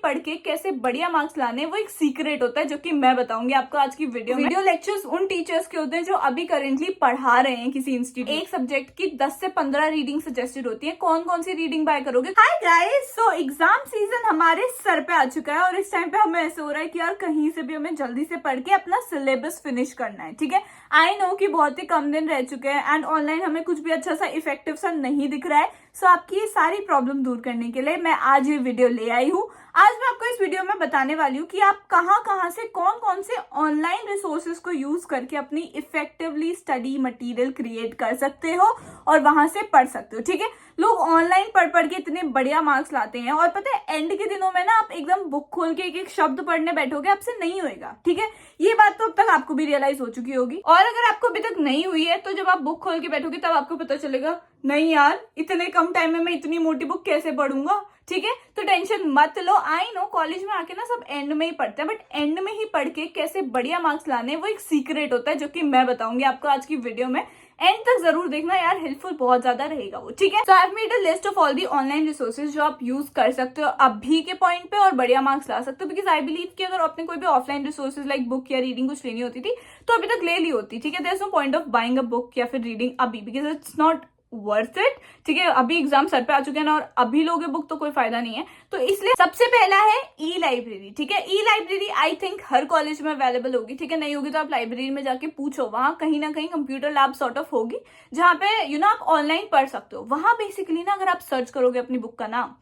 पढ़ के कैसे बढ़िया मार्क्स लाने, वो एक सीक्रेट होता है जो कि मैं बताऊंगी आपको आज की वीडियो लेक्चर्स उन टीचर्स के होते हैं जो अभी करेंटली पढ़ा रहे हैं किसी इंस्टीट्यूट। एक सब्जेक्ट की 10 से 15 रीडिंग सजेस्टेड होती है। कौन कौन सी रीडिंग बाय करोगे? Hi guys, so exam season हमारे सर पे आ चुका है और इस टाइम पे हमें ऐसे हो रहा है कि यार कहीं से भी हमें जल्दी से पढ़ के अपना सिलेबस फिनिश करना है। ठीक है, आई नो कि बहुत ही कम दिन रह चुके हैं एंड ऑनलाइन हमें कुछ भी अच्छा सा इफेक्टिव सा नहीं दिख रहा है। सो आपकी ये सारी प्रॉब्लम दूर करने के लिए मैं आज ये वीडियो ले आई हूँ। आज मैं आपको इस वीडियो में बताने वाली हूँ कि आप कहाँ से कौन से ऑनलाइन रिसोर्सेज को यूज करके अपनी इफेक्टिवली स्टडी मटेरियल क्रिएट कर सकते हो और वहां से पढ़ सकते हो। ठीक है, लोग ऑनलाइन पढ़ के इतने बढ़िया मार्क्स लाते हैं और पता है एंड के दिनों में ना आप एकदम बुक खोल के एक एक शब्द पढ़ने बैठोगे, आपसे नहीं होएगा। ठीक है, ये बात तो अब तक आपको भी रियलाइज हो चुकी होगी और अगर आपको अभी तक नहीं हुई है तो जब आप बुक खोल के बैठोगे तब आपको पता चलेगा नहीं यार इतने कम टाइम में मैं इतनी मोटी बुक कैसे पढ़ूंगा। ठीक है, तो टेंशन मत लो। आई नो कॉलेज में आके ना सब एंड में ही पढ़ते हैं, बट एंड में ही पढ़ के कैसे बढ़िया मार्क्स लाने, वो एक सीक्रेट होता है जो कि मैं बताऊंगी आपको आज की वीडियो में। एंड तक जरूर देखना यार, हेल्पफुल बहुत ज्यादा रहेगा वो। ठीक है, so I have made a list of all the online resources जो आप यूज कर सकते हो अभी के पॉइंट पे और बढ़िया मार्क्स ला सकते हो। बिकॉज आई बिलीव कि अगर आपने कोई भी ऑफलाइन रिसोर्सेज लाइक बुक या रीडिंग कुछ लेनी होती थी तो अभी तक ले ली होती। ठीक है, there is no point of buying a book या फिर रीडिंग अभी, because it's not worth it. ठीक है, अभी एग्जाम सर पे आ चुके हैं ना और अभी लोगे बुक तो कोई फायदा नहीं है। तो इसलिए सबसे पहला है ई लाइब्रेरी। ठीक है, ई library I think her college में अवेलेबल होगी। ठीक है, नहीं होगी तो आप लाइब्रेरी में जाके पूछो, वहां कहीं ना कहीं कंप्यूटर लैब सॉर्ट ऑफ होगी जहां पे आप ऑनलाइन पढ़ सकते हो। वहां बेसिकली ना अगर आप सर्च करोगे अपनी बुक का नाम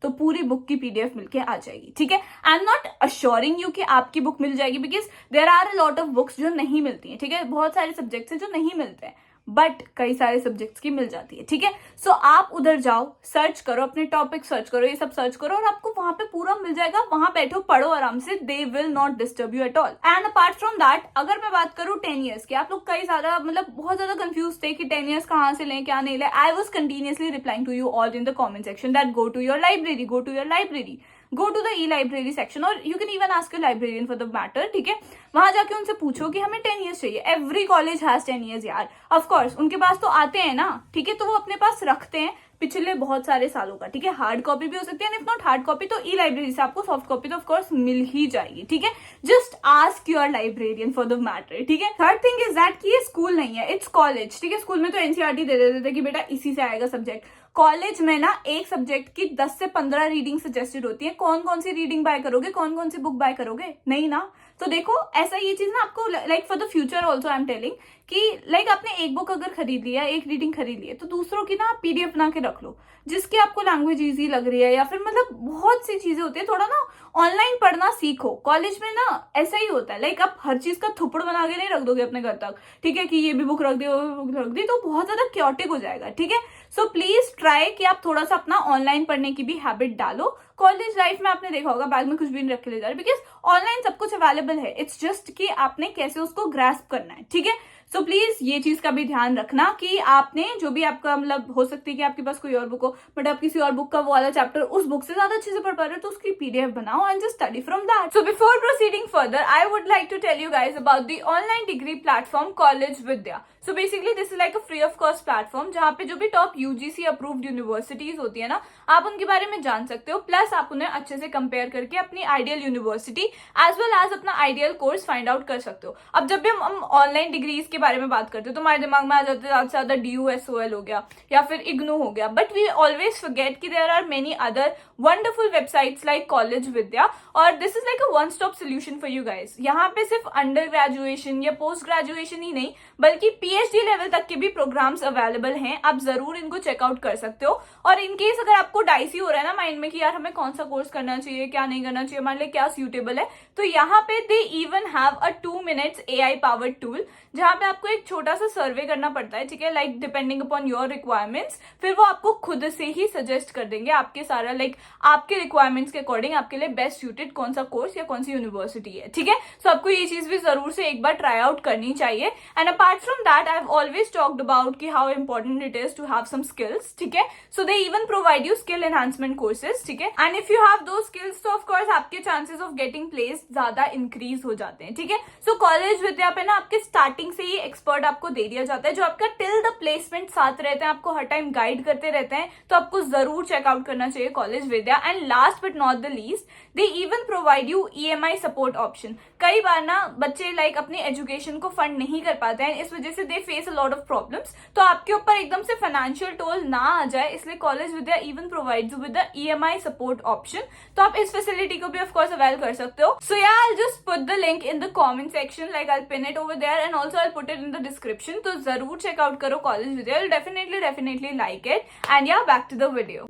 तो पूरी बुक की पीडीएफ मिलके आ जाएगी। ठीक है, I am not assuring you कि आपकी बुक मिल जाएगी because there are a lot of books जो नहीं मिलती हैं। ठीक है, बहुत सारे सब्जेक्ट्स हैं जो नहीं मिलते हैं बट कई सारे सब्जेक्ट्स की मिल जाती है। ठीक है, सो आप उधर जाओ, सर्च करो, अपने टॉपिक सर्च करो, ये सब सर्च करो और आपको वहां पे पूरा मिल जाएगा। वहां बैठो, पढ़ो आराम से, they will not disturb you at all. And apart from that अगर मैं बात करूं 10 ईयर्स की, आप लोग कई सारा बहुत ज्यादा कंफ्यूज थे कि 10 ईयर्स कहाँ से लें क्या नहीं लें। I was continuously replying to you all in the comment section that go to your library, go to your library, go to the e library section और you can even ask a librarian for the matter. ठीक है, वहां जाके उनसे पूछो कि हमें 10 years चाहिए। एवरी कॉलेज हैज 10 ईयर्स यार, ऑफ कोर्स उनके पास तो आते हैं ना। ठीक है, तो वो अपने पास रखते हैं पिछले बहुत सारे सालों का। ठीक है, हार्ड कॉपी भी हो सकती है, इफ नॉट हार्ड कॉपी तो ई लाइब्रेरी से आपको सॉफ्ट कॉपी तो ऑफ कोर्स मिल ही जाएगी। ठीक है, just ask your librarian for the matter. ठीक है, थर्ड थिंग इज दैट कि ये स्कूल नहीं है, इट्स कॉलेज। ठीक है, स्कूल में तो एनसीईआरटी दे देते थे कि बेटा इसी से आएगा सब्जेक्ट। कॉलेज में ना एक सब्जेक्ट की 10 से 15 रीडिंग सजेस्टेड होती है। कौन सी रीडिंग बाय करोगे, कौन सी बुक बाय करोगे? नहीं ना। तो देखो ऐसा ये चीज ना आपको like for the future also I am telling कि लाइक आपने एक बुक अगर खरीद लिया, एक रीडिंग खरीद ली है तो दूसरों की ना पीडीएफ बना के रख लो जिसकी आपको लैंग्वेज इजी लग रही है, या फिर बहुत सी चीजें होती है। थोड़ा ना ऑनलाइन पढ़ना सीखो। कॉलेज में ना ऐसा ही होता है, लाइक आप हर चीज का थुपड़ बना के नहीं रख दोगे अपने घर तक। ठीक है, कि ये भी बुक रख दी, वो भी बुक रख दी, तो बहुत ज्यादा क्योटिक हो जाएगा। ठीक है, सो प्लीज ट्राई कि आप थोड़ा सा अपना ऑनलाइन पढ़ने की भी हैबिट डालो। कॉलेज लाइफ में आपने देखा होगा बैग में कुछ भी नहीं रख के ले जा रहे बिकॉज ऑनलाइन सब कुछ अवेलेबल है। इट्स जस्ट कि आपने कैसे उसको ग्रास्प करना है। ठीक है, सो प्लीज ये चीज का भी ध्यान रखना कि आपने जो भी आपका हो सकती है कि आपके पास कोई और बुक हो बट आप किसी और बुक का वो वाला चैप्टर उस बुक से ज्यादा अच्छे से पढ़ पा रहे हो तो उसकी पीडीएफ बनाओ and just study from that. So before proceeding further I would like to tell you guys about the online degree platform College Vidya. So basically this is like a free of cost platform जहां पे जो भी top UGC approved universities होती है ना, आप उनके बारे में जान सकते हो। प्लस आप उन्हें अच्छे से कंपेयर करके अपनी ideal university as well as अपना आइडियल कोर्स फाइंड आउट कर सकते हो। अब जब भी हम ऑनलाइन डिग्रीज के बारे में बात करते हो तो हमारे दिमाग में आ जाता है ज्यादा से ज्यादा DUSOL हो गया या फिर इग्नू हो गया, बट वी ऑलवेज फॉरगेट कि there are many other wonderful websites like College Vidya और this is like a one stop solution for you guys. यहाँ पे सिर्फ अंडर ग्रेजुएशन या पोस्ट ग्रेजुएशन ही नहीं बल्कि PhD लेवल तक के भी प्रोग्राम्स अवेलेबल हैं। आप जरूर इनको चेकआउट कर सकते हो। और इनकेस अगर आपको डाइसी हो रहा है ना माइंड में कि यार हमें कौन सा कोर्स करना चाहिए, क्या नहीं करना चाहिए, हमारे लिए क्या सूटेबल है, तो यहाँ पे they even have a 2 minutes AI powered tool जहां पे आपको एक छोटा सा सर्वे करना पड़ता है। ठीक है, like depending upon your requirements, फिर वो आपको खुद से ही सजेस्ट कर देंगे आपके सारा लाइक आपके रिक्वायरमेंट्स के अकॉर्डिंग आपके लिए बेस्ट सूटेड कौन सा कोर्स या कौन सी यूनिवर्सिटी है। ठीक है, सो आपको ये चीज भी जरूर से एक बार ट्राई आउट करनी चाहिए। And apart from that I have always talked about कि how important it is to have some skills. ठीक है, so they even provide you skill enhancement courses. ठीक है, and if you have those skills तो of course आपके chances of getting placed ज्यादा increase हो जाते हैं। ठीक है, सो कॉलेज विद्या पे ना आपके स्टार्टिंग से ही एक्सपर्ट आपको दे दिया जाता है जो आपका टिल द प्लेसमेंट साथ रहते हैं, आपको हर टाइम गाइड करते रहते हैं, तो आपको जरूर चेकआउट करना चाहिए college Vidya. And last but not the least, they even provide you EMI support option. कई बार ना बच्चे लाइक अपनी एजुकेशन को फंड नहीं कर पाते हैं, इस वजह से they face a lot of problems, तो आपके ऊपर एकदम से फाइनेंशियल टोल ना आ जाए, इसलिए college Vidya even provides you with the EMI support option. तो आप इस फैसिलिटी को भी ऑफ कोर्स अवेल कर सकते हो। So yeah I just put the link in the comment section, like I pin it over there and also I put it in the description. तो जरूर चेकआउट करो College Vidya, you definitely like it. And yeah back to the video.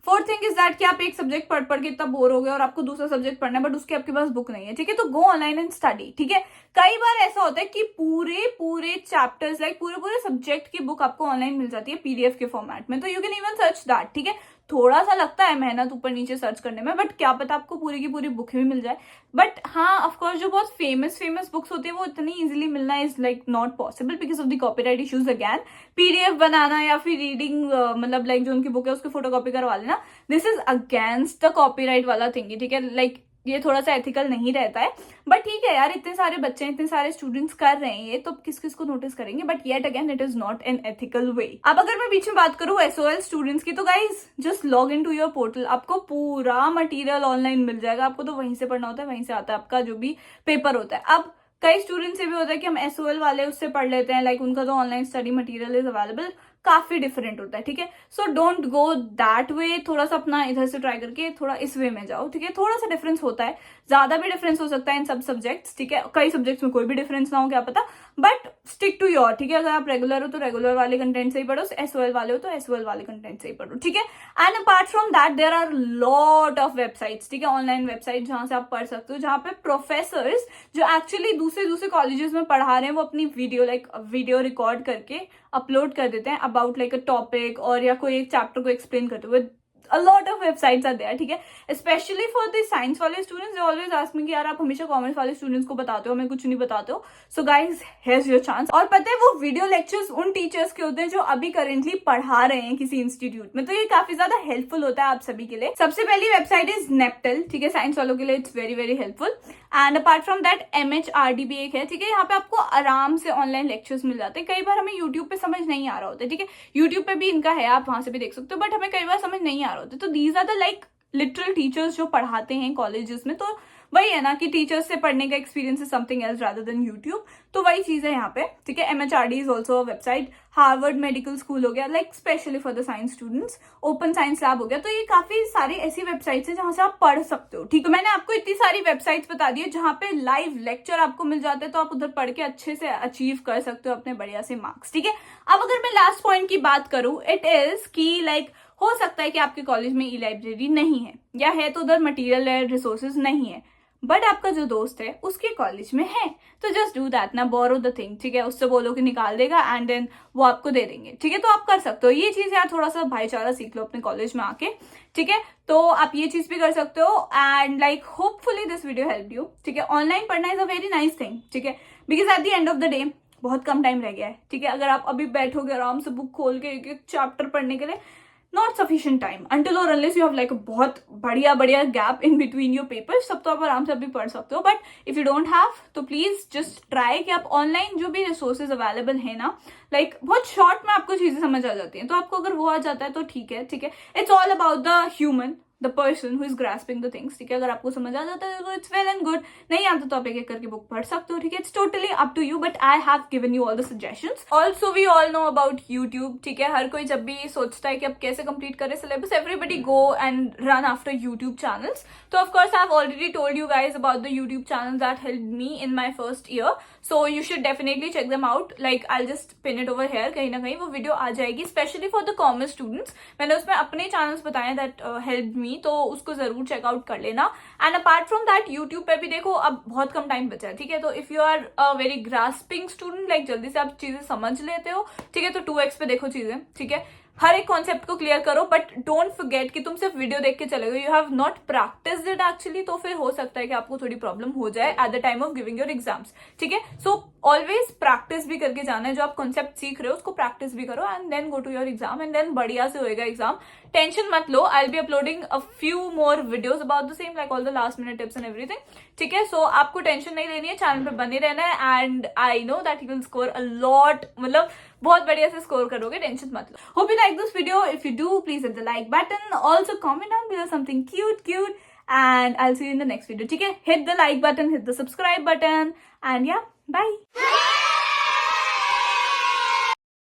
Fourth thing is that कि आप एक subject पढ़ के इतना bore हो गए और आपको दूसरा सब्जेक्ट पढ़ना है बट उसके आपके पास बुक नहीं है, ठीक है, तो गो ऑनलाइन एंड स्टडी। ठीक है, कई बार ऐसा होता है कि पूरे चैप्टर्स लाइक पूरे सब्जेक्ट की बुक आपको ऑनलाइन मिल जाती है PDF के फॉर्मेट में, तो you can even search that. ठीक है, थोड़ा सा लगता है मेहनत ऊपर नीचे सर्च करने में, बट क्या पता आपको पूरी की पूरी बुक भी मिल जाए। बट हाँ, ऑफकोर्स जो बहुत फेमस बुक्स होती है वो इतनी इजीली मिलना is like not possible because of the copyright issues. Again PDF बनाना या फिर रीडिंग मतलब लाइक जो उनकी बुक है उसकी फोटोकॉपी करवा लेना, this is against the copyright वाला थिंग। ठीक है, लाइक ये थोड़ा सा एथिकल नहीं रहता है, बट ठीक है यार, इतने सारे बच्चे इतने सारे स्टूडेंट्स कर रहे हैं ये, तो किस किस को नोटिस करेंगे, but yet again it is not an ethical way. अब अगर मैं बीच में बात करूं SOL स्टूडेंट्स की, तो guys just log in to your portal, आपको पूरा मटेरियल ऑनलाइन मिल जाएगा, आपको तो वहीं से पढ़ना होता है, वहीं से आता है आपका जो भी पेपर होता है। अब कई स्टूडेंट्स से भी होता है कि हम SOL वाले उससे पढ़ लेते हैं, लाइक उनका जो online study material is available काफी डिफरेंट होता है। ठीक है, so don't go that way, थोड़ा सा अपना इधर से ट्राई करके थोड़ा इस वे में जाओ। ठीक है, थोड़ा सा डिफरेंस होता है, ज्यादा भी डिफरेंस हो सकता है इन सब सब्जेक्ट्स। ठीक है, कई सब्जेक्ट्स में कोई भी डिफरेंस ना हो, क्या पता, बट स्टिक टू योर। ठीक है, अगर आप रेगुलर हो तो रेगुलर वाले कंटेंट से ही पढ़ो, SOL वाले हो तो SOL वाले कंटेंट से ही पढ़ो। ठीक है, and apart from that there are lot of websites, ठीक है, ऑनलाइन वेबसाइट जहां से आप पढ़ सकते हो, जहां पे प्रोफेसर्स जो एक्चुअली दूसरे कॉलेजेस में पढ़ा रहे हैं वो अपनी वीडियो रिकॉर्ड करके अपलोड कर देते हैं अबाउट लाइक अ टॉपिक और या कोई एक चैप्टर को एक्सप्लेन करते हुए। A lot of websites are there, ठीक है, स्पेशली फॉर द साइंस वाले students, they always ask me कि यार आप हमेशा कॉमर्स वाले स्टूडेंट्स को बताते हो, हमें कुछ नहीं बताते हो। So guys, here's your chance. और पता है वो वीडियो लेक्चर्स उन टीचर्स के होते हैं जो अभी करेंटली पढ़ा रहे हैं किसी इंस्टीट्यूट में, तो ये काफी ज्यादा हेल्पफुल होता है आप सभी के लिए। सबसे पहली वेबसाइट इज नेप्टल, ठीक है, साइंस वालों के लिए it's very helpful. And apart from that MHRD भी एक है, ठीक है, यहाँ पे आपको आराम से ऑनलाइन लेक्चर्स मिल जाते हैं। कई बार हमें यूट्यूब पे समझ नहीं आ रहा होता है, ठीक है, यूट्यूब पे भी इनका है, आप वहां से भी देख सकते हो, बट हमें कई बार समझ नहीं आ रहा होता, तो these are the like literal teachers जो पढ़ाते हैं कॉलेजेस में। तो वही है ना कि टीचर्स से पढ़ने का experience is something else rather than YouTube, तो वही चीज है यहाँ पे। ठीक है, MHRD is also website. Harvard medical school हो गया, like specially for the science students. Open science lab हो गया, तो ये काफी सारी ऐसी वेबसाइट्स हैं जहां से आप पढ़ सकते हो। ठीक है, मैंने आपको इतनी सारी वेबसाइट्स बता दी है जहां पे लाइव लेक्चर आपको मिल जाते हैं, तो आप उधर पढ़ के अच्छे से अचीव कर सकते हो अपने बढ़िया से मार्क्स। ठीक है, अब अगर मैं लास्ट पॉइंट की बात करूं, इट इज की लाइक हो सकता है कि आपके कॉलेज में E-लाइब्रेरी नहीं है, या है तो उधर मटेरियल है, रिसोर्सेज नहीं है, बट आपका जो दोस्त है उसके कॉलेज में है, तो जस्ट डू दैट ना, बोरो द थिंग। ठीक है, उससे बोलो कि निकाल देगा एंड देन वो आपको दे देंगे। ठीक है, तो आप कर सकते हो ये चीज यार, थोड़ा सा भाईचारा सीख लो अपने कॉलेज में आके। ठीक है, तो आप ये चीज भी कर सकते हो and like hopefully this video help you. ठीक है, ऑनलाइन पढ़ना is a very nice thing, ठीक है, because at the end of the day बहुत कम टाइम रह गया है। ठीक है, अगर आप अभी बैठोगे आराम से बुक खोल के एक चैप्टर पढ़ने के लिए, not sufficient time until or unless you have like बहुत बढ़िया gap in between your papers, सब तो आप आराम से अभी पढ़ सकते हो। But if you don't have तो प्लीज जस्ट ट्राई कि आप ऑनलाइन जो भी रिसोर्सेज अवेलेबल है ना, लाइक बहुत शॉर्ट में आपको चीजें समझ आ जाती हैं, तो आपको अगर वो आ जाता है तो ठीक है। ठीक है, it's all about the human, the person who is grasping the things. ठीक है, अगर आपको समझ आ जाता है तो इट्स वेल एंड गुड, नहीं आता तो आप एक करके बुक पढ़ सकते हो। ठीक है, it's totally up to you, but I have given you all the suggestions. Also we all know about YouTube. ठीक है, हर कोई जब भी सोचता है कि अब कैसे कंप्लीट करे syllabus, everybody go and run after YouTube channels. तो of course I have already told you guys about the YouTube channels that helped me in my first year, so you should definitely check them out. Like I just pin it over here, कहीं ना कहीं वो video आ जाएगी, specially for the commerce students. मैंने उसमें अपने channels बताए दैट हेल्प मी, तो उसको जरूर चेकआउट कर लेना। And apart from that YouTube पे भी देखो, अब बहुत कम टाइम बचा है। ठीक है, तो if you are a very grasping student, like जल्दी से आप चीजें समझ लेते हो, ठीक है, तो 2x पे देखो चीजें। ठीक है, हर एक कॉन्सेप्ट को क्लियर करो, बट डोंट फॉरगेट कि तुम सिर्फ वीडियो देख के चले गए, you have not practised it actually, तो फिर हो सकता है कि आपको थोड़ी प्रॉब्लम हो जाए at the time of giving your exams, ठीक है। सो ऑलवेज प्रैक्टिस भी करके जाना है, जो आप कॉन्सेप्ट सीख रहे हो उसको प्रैक्टिस भी करो and then go to your exam and then बढ़िया से होएगा एग्जाम। टेंशन मत लो, I will be uploading a few more videos about the same, like all the last minute tips and everything, ठीक है। सो आपको टेंशन नहीं लेनी है, चैनल पे बने रहना है and I know that you will score a lot, मतलब बहुत बढ़िया से स्कोर करोगे, टेंशन मत लो। Hope you like this video, if you do please hit the like button, also comment down below something cute and I'll see you in the next video, ठीक है। Hit the like button, hit the subscribe button and yeah, bye.